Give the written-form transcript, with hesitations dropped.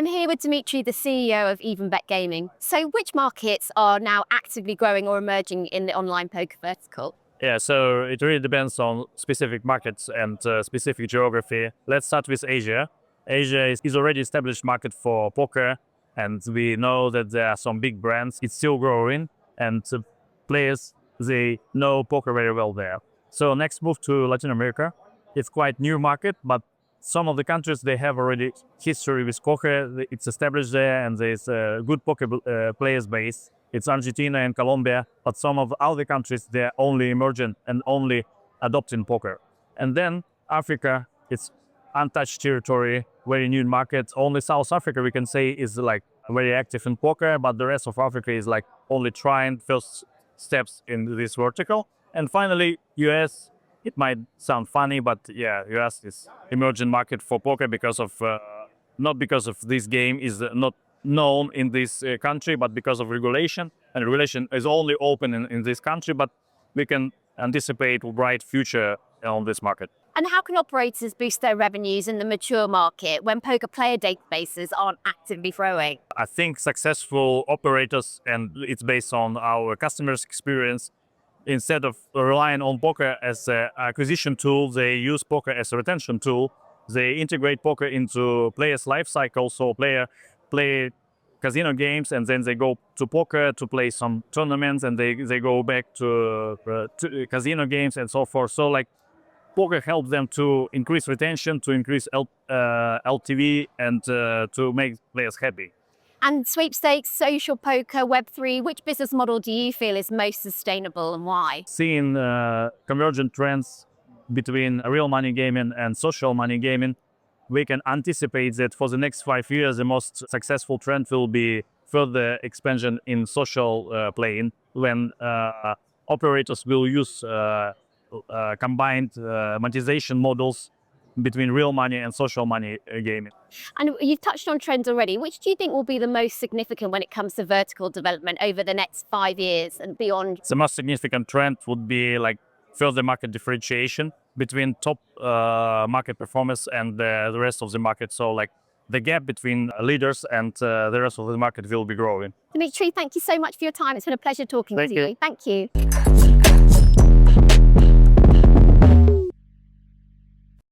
I'm here with Dmitry, the CEO of Evenbet Gaming. So which markets are now actively growing or emerging in the online poker vertical? Yeah, so it really depends on specific markets and specific geography. Let's start with Asia. Asia is already established market for poker, and we know that there are some big brands. It's still growing, and players, they know poker very well there. So next move to Latin America. It's quite new market, but some of the countries, they have already history with poker. It's established there, and there's a good poker players base. It's Argentina and Colombia, but some of other countries, they're only emerging and only adopting poker. And then Africa, it's untouched territory, very new market. Only South Africa, we can say, is like very active in poker, but the rest of Africa is like only trying first steps in this vertical. And finally, US, it might sound funny, but yeah, US is emerging market for poker because of, not because of this game is not known in this country, but because of regulation. And regulation is only open in this country, but we can anticipate a bright future on this market. And how can operators boost their revenues in the mature market when poker player databases aren't actively growing? I think successful operators, and it's based on our customers' experience, instead of relying on poker as an acquisition tool, they use poker as a retention tool. They integrate poker into players' life cycle, so player play casino games and then they go to poker to play some tournaments, and they go back to casino games and so forth. So like poker helps them to increase retention, to increase LTV, and to make players happy. And sweepstakes, social poker, Web3, which business model do you feel is most sustainable and why? Seeing convergent trends between real money gaming and social money gaming, we can anticipate that for the next 5 years, the most successful trend will be further expansion in social playing, when operators will use combined monetization models between real money and social money gaming. And you've touched on trends already. Which do you think will be the most significant when it comes to vertical development over the next 5 years and beyond? The most significant trend would be like further market differentiation between top market performers and the rest of the market. So like the gap between leaders and the rest of the market will be growing. Dmitry, thank you so much for your time. It's been a pleasure talking Thank to you. you. Thank you.